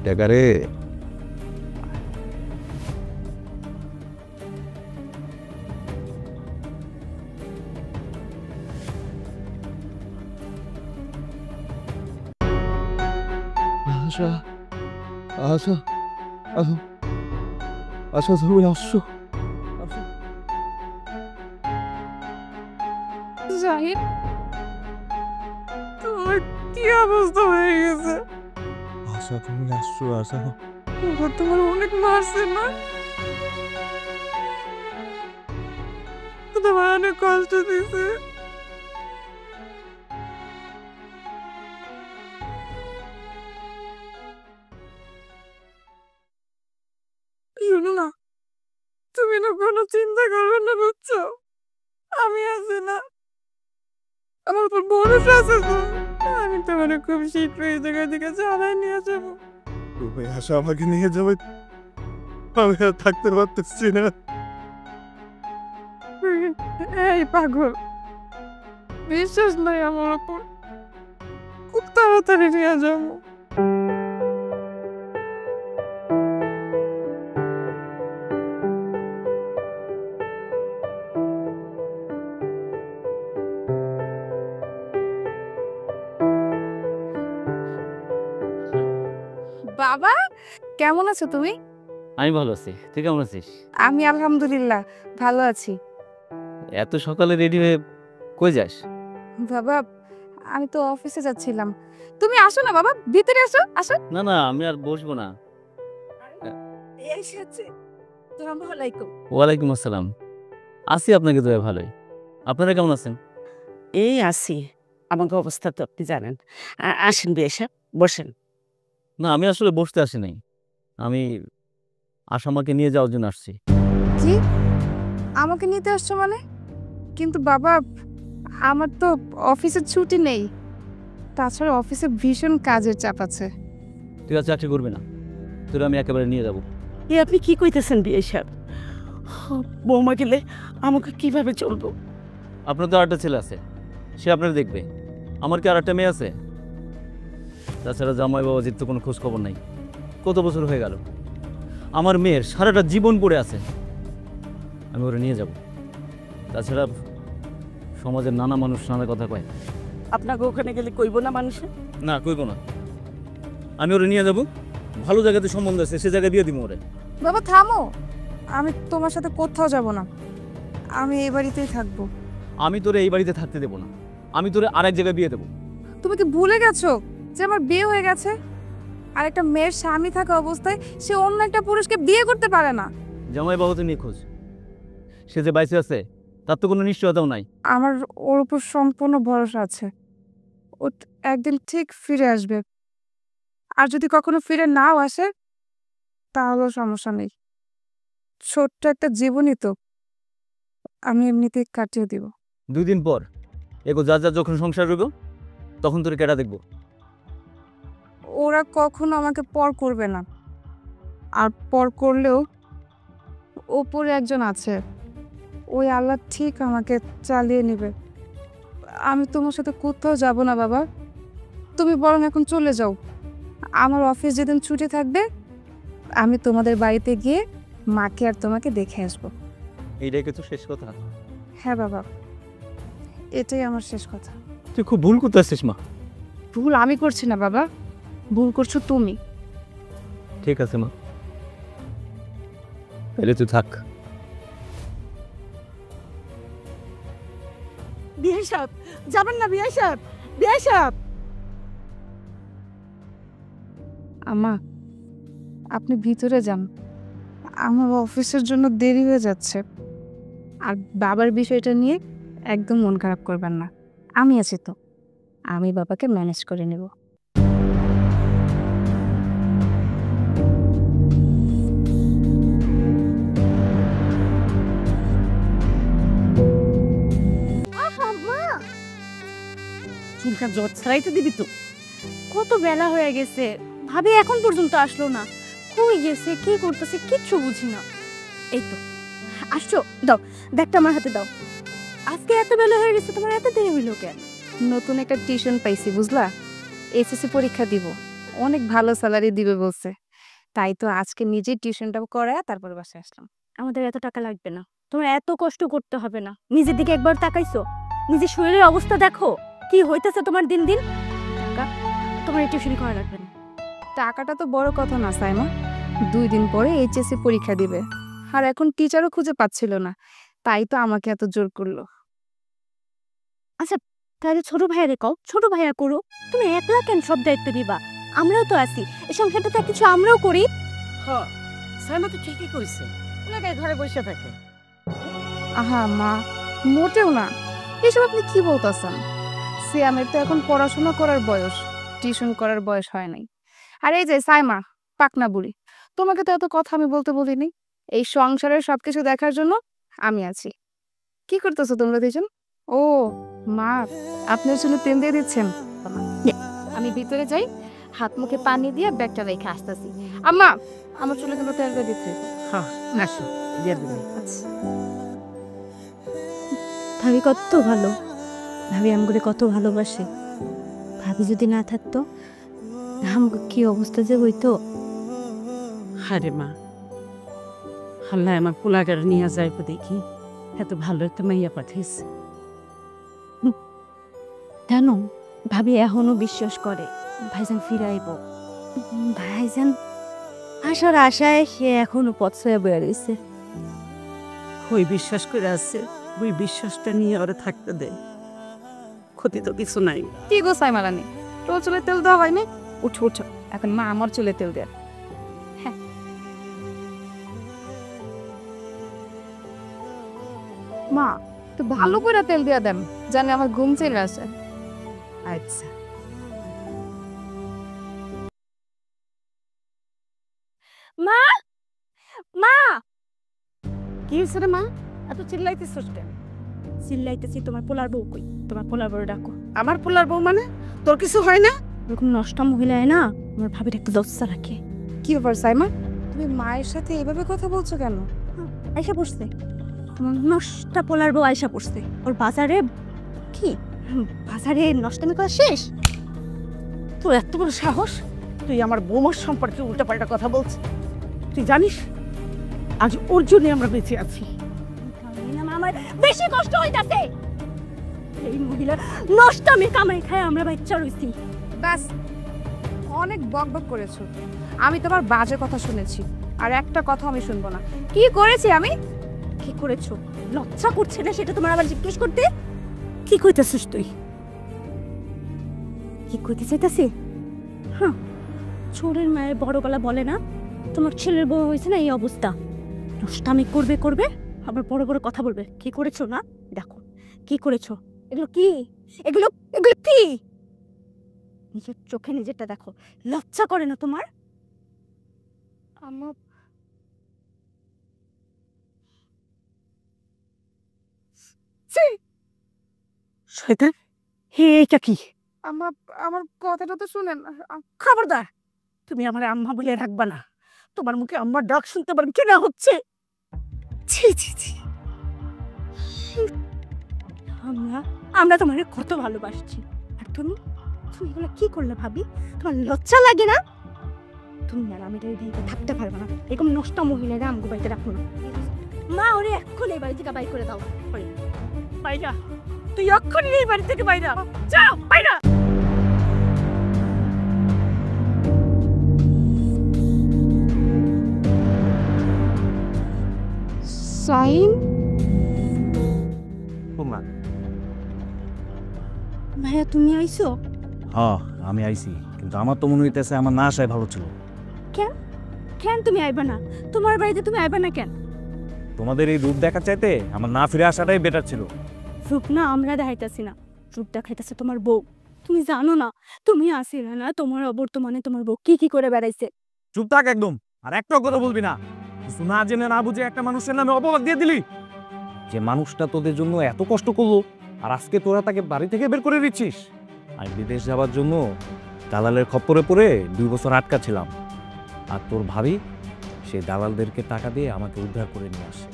টাকা রে। আশা আশা আশা আশা তুমি আসছো? জাহিদ, তোমার কি অবস্থা হয়ে গেছে? আশা তুমি আসছো? আশা ওরা তোমার অনেক মারছে না? তোমার অনেক কষ্ট দিছে? শুনো না, তুমি না কোনো চিন্তা করবে না, বুঝছো? আমি আছি না, আমার উপর ভরসা আছে তো। আমি তোমার খুব শীঘ্র এই জায়গা থেকে চালাই নিয়ে যাবো। তুমি আশা আমাকে নিয়ে যাবে, আমি আর থাকতে পারতেছি না। এই পাগল, বিশ্বাস নাই আমার উপর? খুব তাড়াতাড়ি নিয়ে যাবো। বাবা, কেমন আছো তুমি? আমি ভালো আছি, তুই কেমন আছিস? আমি আলহামদুলিল্লাহ ভালো আছি। এত সকালে রেডি হয়ে কই যাস? বাবা, আমি তো অফিসে যাচ্ছিলাম। তুমি আসো না বাবা, ভিতরে আসো, আসো। না না, আমি আর বসবো না। এসেছে। আসসালামু আলাইকুম। ওয়ালাইকুম আসসালাম। আছি আপনাকে তো ভালোই। আপনারা কেমন আছেন? এই আছি। আমাকে অবস্থা তো আপনি জানেন। আসেন বিয়ে সাহেব, বসেন। না, আমি আসলে বসতে আসি নাই। আমি আসামাকে নিয়ে যাওয়ার জন্য আসছি। কি? আমাকে নিতে আসছো মানে? কিন্তু বাবা, আমার তো অফিসের ছুটি নেই। তাছাড়া অফিসে ভীষণ কাজের চাপ আছে। তুই আর চাকরি করবি না, তোর আমি একেবারে নিয়ে যাব। এ আপনি কি কইতেছেন বিয়ে সাহেব? বৌমা গেলে আমাকে কিভাবে চলবো? আপনার তো আরেকটা ছেলে আছে, সে আপনার দেখবে। আমার কি আর একটা মেয়ে আছে? তাছাড়া জামাই বাবাজির তো কোনো খোঁজ খবর নাই। কত বছর হয়ে গেল, আমার মেয়ের সারাটা জীবন পড়ে আছে। আমি ওরা নিয়ে যাব। তাছাড়া সমাজের নানা মানুষ নানা কথা কয়। আপনাকে ওখানে গেলে কইব না মানুষে? না, কইব না। আমি ওরা নিয়ে যাব, ভালো জায়গাতে সম্বন্ধ আছে, সে জায়গায় বিয়ে দিব ওরে। বাবা থামো, আমি তোমার সাথে কোথাও যাব না। আমি এই বাড়িতেই থাকবো। আমি তোরে এই বাড়িতে থাকতে দেবো না, আমি তোরে আরেক জায়গায় বিয়ে দেবো। তুমি কি ভুলে গেছো যে আমার বিয়ে হয়ে গেছে? আর একটা মেয়ের স্বামী থাকা অবস্থায় সে অন্য একটা পুরুষকে বিয়ে করতে পারে না। জামাই বাবাতে নিয়ে খোঁজ, সে যে বাইসে আছে তার তো কোনো নিশ্চয়তাও নাই। আমার ওর উপর সম্পূর্ণ ভরসা আছে। ও একদিন ঠিক ফিরে আসবে। আর যদি কখনো ফিরে নাও আসে, তাহলেও সমস্যা নেই। ছোট্ট একটা জীবনই তো, আমি এমনিতেই কাটিয়ে দিব। 2 দিন পর এগো যা যা যখন সংসার রইব, তখন তোরে কেটা দেখবো। ওরা কখনো আমাকে পর করবে না। আর পর করলেও ওপরে একজন আছে, ওই আল্লাহ ঠিক আমাকে চালিয়ে নেবে। আমি তোমার সাথে কোথাও যাব না বাবা। তুমি বরং এখন চলে যাও। আমার অফিস যেদিন ছুটি থাকবে, আমি তোমাদের বাড়িতে গিয়ে মাকে আর তোমাকে দেখে আসবো। এইটাই তো শেষ কথা? হ্যাঁ বাবা, এটাই আমার শেষ কথা। তুই খুব ভুল করতে আসছিস মা। ভুল আমি করছি না বাবা, ভুল করছো তুমি। ঠিক আছে মা, তাহলে তুই থাক। বিয়ে সাহেব, যাবেন না বিয়ে সাহেব, বিয়ে সাহেব। আম্মা, আপনি ভিতরে যান, আমার অফিসের জন্য দেরি হয়ে যাচ্ছে। আর বাবার বিষয়টা নিয়ে একদম মন খারাপ করবেন না, আমি আছি তো, আমি বাবাকে ম্যানেজ করে নেব। চুলটা জট ছাড়াইতে দিবি তো? কত বেলা হয়ে গেছে, ভাবি এখন পর্যন্ত আসলো না। কই গেছে, কি করতেছে কিচ্ছু বুঝি না। এই তো আসছো, দাও ব্যাগটা আমার হাতে দাও। আজকে এত বেলা হয়ে গেছে, তোমার এত দেরি হইলো কেন? নতুন একটা টিউশন পাইছি বুঝলা, এসএসসি পরীক্ষা দিব, অনেক ভালো স্যালারি দিবে বলছে, তাই তো আজকে নিজেই টিউশনটা করায় তারপর বাসায় আসলাম। আমাদের এত টাকা লাগবে না, তোমার এত কষ্ট করতে হবে না। নিজের দিকে একবার তাকাইছো? নিজের শরীরের অবস্থা দেখো কি হইতেছে তোমার দিন দিন। টাকা তোমার টিউশন করা লাগবে না। টাকাটা তো বড় কথা না সাইমা, 2 দিন পরে এইচএসসি পরীক্ষা দিবে, আর এখন টিচারও খুঁজে পাচ্ছিল না, তাই তো আমাকে এত জোর করলো। আচ্ছা তাহলে ছোট ভাইয়ারে কও, ছোট ভাইয়া করো। তুমি একলা কেন সব দায়িত্ব দিবা? আমরাও তো আছি, এই সংসারটা তো কিছু আমরাও করি। হ্যাঁ সাইমা তো ঠিকই কইছে, ওনাকে ঘরে বসে থাকে। আহা মা, মোটেও না, এসব আপনি কি বলতেছেন? সিয়ামের তো এখন পড়াশোনা করার বয়স, টিউশন করার বয়স হয় নাই। আর এই যে সাইমা, পাকনা বুড়ি, তোমাকে তো এত কথা আমি বলতে বলিনি। এই সংসারের সবকিছু দেখার জন্য আমি আছি। কি করতেছো তোমরা দুজন? ও মা, আপনার চুলে তেল দিয়ে দিচ্ছেন? আমি ভিতরে যাই, হাত মুখে পানি দিয়ে ব্যাগটা রেখে আসতেছি। আম্মা, আমার চুলে কিন্তু তেল দিয়ে দিচ্ছে। হ্যাঁ আসো দিয়ে দেবে। আচ্ছা। ভাবি কত ভালো, ভাবি আমগুলো কত ভালোবাসে। ভাবি যদি না থাকতো আমগো কি অবস্থা যে হইতো। আরে মা, আল্লাহ আমার পোলাগার নিয়ে যাইব দেখি, এত ভালো একটা মাইয়া পাঠিয়েছে। জানো ভাবি এখনো বিশ্বাস করে ভাইজান ফিরে আইব। ভাইজান আসার আশায় সে এখনো পথ ছুঁয়ে বয়ে রয়েছে। ওই বিশ্বাস করে আছে, ওই বিশ্বাসটা নিয়ে ওরা থাকতে দে, ক্ষতি তো কিছু নাই। কি গো সাইমা রানী, তোর চুলে তেল দেওয়া হয়নি? উঠো উঠো, এখন মা আমার চুলে তেল দেয়। হ্যাঁ মা, তো ভালো করে তেল দিয়া দেন, জানে আমার ঘুম চলে আসে। আচ্ছা মা, মা, কি হয়েছে রে মা, এত চিল্লাইতেছিস কেন? চিল্লাইতেছি তোমার পোলার বউ কই? তোমার পোলার বউ ডাকো। আমার পোলার বউ মানে? তোর কিছু হয় না? এরকম নষ্ট মহিলায় না আমার ভাবির একটা দস্তা রাখে। কি ব্যাপার সাইমা, তুমি মায়ের সাথে এভাবে কথা বলছো কেন? আয়সা পড়ছে, আমার নষ্টা পোলার বউ আয়সা পড়ছে। ওর বাজারে কি বাজারে নষ্টামি করা শেষ। তোর এত বড় সাহস, তুই আমার বৌমার সম্পর্কে উল্টাপাল্টা কথা বলছিস? তুই জানিস আজ ওর জন্য আমরা বেঁচে আছি। আমার বেশি কষ্ট হইতাছে। এই মহিলা নষ্টামি কামাই খায় আমরা বাচ্চা রইছি। ব্যাস, অনেক বকবক করেছো। আমি তোমার বাজে কথা শুনেছি, আর একটা কথা আমি শুনবো না। কি করেছি আমি? কি করেছো লজ্জা করছে না সেটা তোমার আবার জিজ্ঞেস করতে? কি কইতাছিস তুই? কি কইতে চাইতাছি? হ্যাঁ, চোরের মায়ের বড় গলা বলে না? তোমার ছেলের বউ হয়েছে না এই অবস্থা, নষ্টামি করবে করবে আবার বড় বড় কথা বলবে। কি করেছো না দেখো, কি করেছো? এগুলো কি? এগুলো এগুলো কি? নিজের চোখে নিজেরটা দেখো, লজ্জা করে না তোমার? আমার শয়তান, হে এটা কি? আমার আমার কথাটা তো শুনেন। খবরদার, তুমি আমার আম্মা বলে রাখবা না। তোমার মুখে আম্মার ডাক শুনতে পারেন কেনা হচ্ছে। ছি ছি ছি, আমরা আমরা তোমাকে কত ভালোবাসছি, আর তুমি তুমি এগুলো কি করলে ভাবি? তোমার লজ্জা লাগে না? তুমি আর আমি বাড়িতে থাকতে পারবে না। এরকম নষ্ট মহিলারা আমগো বাড়িতে রাখো না। মা, ওরে এক্ষুনি এই বাড়ি থেকে বাইর করে দাও। বাইরা, তুই এক্ষুনি এই বাড়ি থেকে বাইরা যাও, বাইরা। সাইম, ভাইয়া তুমি আইছো? হ্যাঁ আমি আইছি, কিন্তু আমার তো মনে হইতেছে আমার না আসাই ভালো ছিল। কেন তুমি আইবা না? তোমার বাড়িতে তুমি আইবা না কেন? তোমাদের এই রূপ দেখার চাইতে আমার না ফিরে আসাটাই বেটার ছিল। রূপ না আমরা দেখাইতাছি না, রূপ দেখাইতেছে তোমার বউ। তুমি জানো না, তুমি আসিলে না তোমার অবর্তমানে তোমার বউ কি কি করে বেড়াইছে। চুপ থাক একদম, আর একটাও কথা বলবি না। কিছু না জেনে না বুঝে একটা মানুষের নামে অপবাদ দিয়ে দিলি। যে মানুষটা তোদের জন্য এত কষ্ট করলো, আর আজকে তোরা তাকে বাড়ি থেকে বের করে দিচ্ছিস। আমি বিদেশ যাওয়ার জন্য দালালের খপ্পরে পড়ে 2 বছর আটকা ছিলাম, আর তোর ভাবি সেই দালালদেরকে টাকা দিয়ে আমাকে উদ্ধার করে নিয়ে আসে।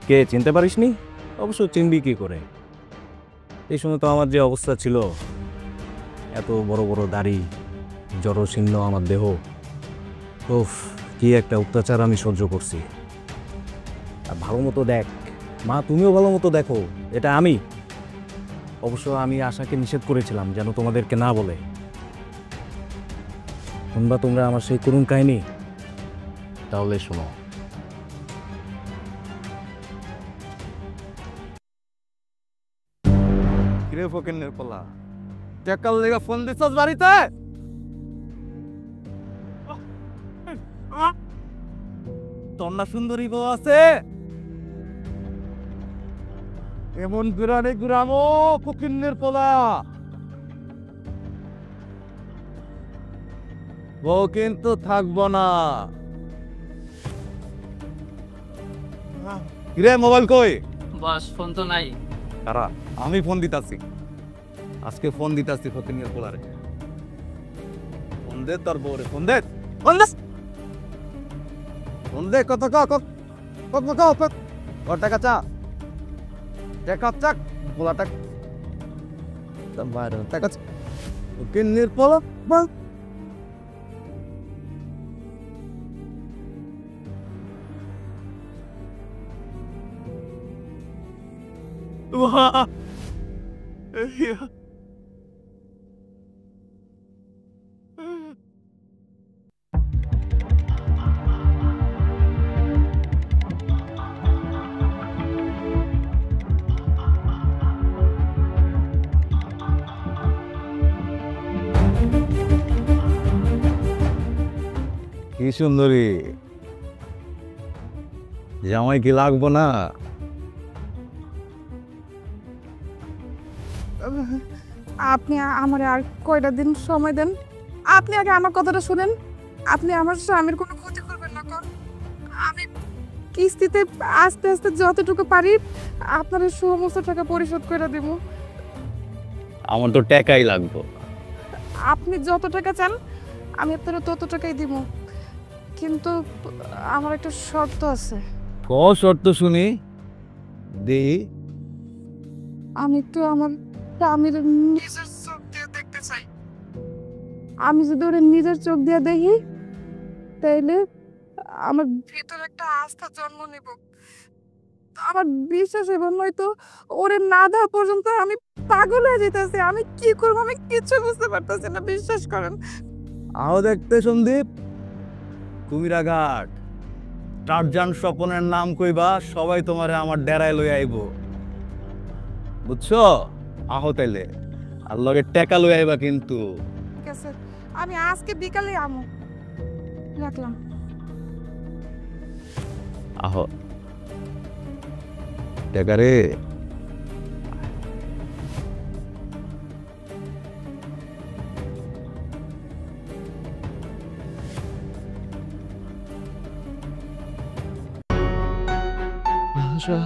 কে চিনতে পারিসনি? অবশ্য চিনবি কি করে, এই সময় তো আমার যে অবস্থা ছিল, এত বড় বড় দাড়ি, জড়শীর্ণ আমার দেহ, ওফ, কি একটা অত্যাচার আমি সহ্য করছি। আর ভালো মতো দেখ মা, তুমিও ভালো মতো দেখো, এটা আমি। অবশ্য আমি আশাকে নিষেধ করেছিলাম যেন তোমাদেরকে না বলে। শুনবা তোমরা আমার সেই করুণ কাহিনী? তাহলে শোনো। কিরে ফকিন্নের পোলা, টাকার লেগে ফোন দিছস বাড়িতে? তোর না সুন্দরী বউ আছে? এমন ঘুরানে ঘুরামো ফকিন্নের পোলা, বউ কিন্তু থাকবো না। কিরে মোবাইল কই? বাস ফোন তো নাই। কারা? আমি ফোন দিতাছি, আজকে ফোন দিতাছি ফকিন্নের পোলারে। ফোন দে তোর বউরে, ফোন দে, ফোন দে, ফোন দে। কত টাকা চা, টাকা চাক পোলা, টাকা বাইরে টাকা ফকিন্নের পোলা বল। কি সুন্দরী, জামাই কি লাগবো না? আপনি আমার আর কয়টা দিন সময় দেন। আপনি আগে আমার কথাটা শুনেন। আপনি আমার স্বামীর কোনো ক্ষতি করবেন না। কারণ আমি কিস্তিতে আস্তে আস্তে যতটুকু পারি আপনার সমস্ত টাকা পরিশোধ করে দেব। আমার তো টাকাই লাগবে। আপনি যত টাকা চান আমি আপনার তত টাকাই দিব, কিন্তু আমার একটা শর্ত আছে। ক শর্ত শুনি দে। আমি একটু আমার স্বামীর নিজের চোখ দিয়ে দেখতে চাই। আমি যদি ওরা নিজের চোখ দিয়ে দেখি তাইলে আমার ভিতরে একটা আস্থা জন্ম নেব। আমার বিশ্বাস এবং নয়তো ওরে না দেওয়া পর্যন্ত আমি পাগল হয়ে যেতেছি। আমি কি করবো আমি কিছু বুঝতে পারতেছি না, বিশ্বাস করেন। আও দেখতে সন্দীপ, কুমিরাঘাট টারজান স্বপনের নাম কইবা, সবাই তোমারে আমার ডেরায় লই আইব, বুঝছো? আহো তাইলে, আর লগে টাকা লই আইবা কিন্তু। ঠিক আছে, আমি আজকে বিকালে আমু। রাখলাম। আহো টাকা রে। আশা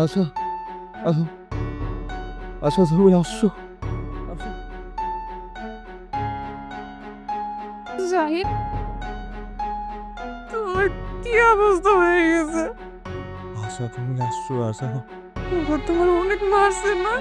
আশা আশা আশা তুমি আসছো? জাহিদ, তোমার কি অবস্থা হয়ে গেছে? আশা তুমি আসছো? আশা ওরা তোমার অনেক মারছে না?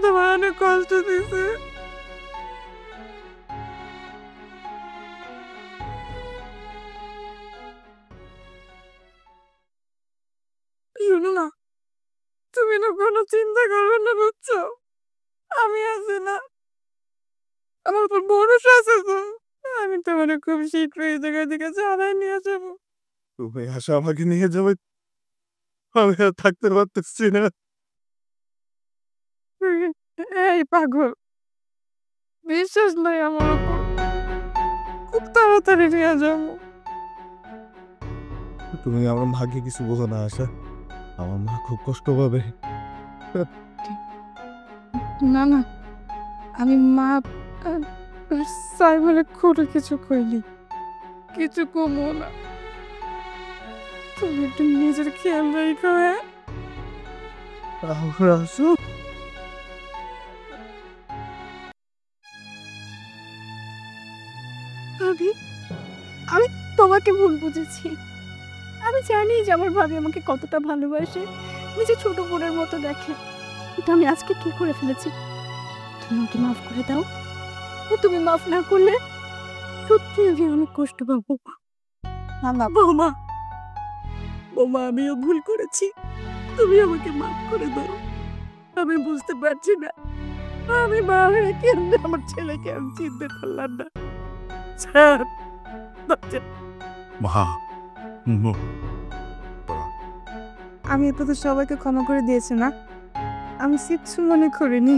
তোমার অনেক কষ্ট দিছে? শুনো না, তুমি না কোনো চিন্তা করবে না, বুঝছো? আমি আছি না, আমার উপর ভরসা আছে তো। আমি তোমার খুব শীঘ্রই এই জায়গা থেকে জানাই নিয়ে যাবো। তুমি আশা আমাকে নিয়ে যাবে, আমি আর থাকতে পারতেছি না। এই পাগল, বিশ্বাস নাই আমার উপর, খুব তাড়াতাড়ি নিয়ে যাবো। তুমি আমার ভাগ্যে কিছু বোঝো না আশা, আমার মা খুব কষ্ট পাবে। না না, আমি মা সাইমনে কোনো কিছু কইনি, কিছু কমো না। তুমি একটু নিজের খেয়াল রাখো। হ্যাঁ, আসো। আমি আমি তোমাকে ভুল বুঝেছি। আমি আমি জানি যে আমার ভাবি আমাকে কতটা ভালোবাসে, নিজে ছোট বোনের মতো দেখে। কিন্তু আমি আজকে কি করে ফেলেছি? তুমি আমাকে মাফ করে দাও। তুমি মাফ না করলে সত্যি আমি অনেক কষ্ট পাবো। বৌমা, বৌমা, আমিও ভুল করেছি, তুমি আমাকে মাফ করে দাও। আমি বুঝতে পারছি না আমি মা হয়ে কেমনে আমার ছেলেকে আমি চিনতে পারলাম না। স্যার, মা আমি তো সবাইকে ক্ষমা করে দিয়েছি না, আমি কিচ্ছু মনে করিনি।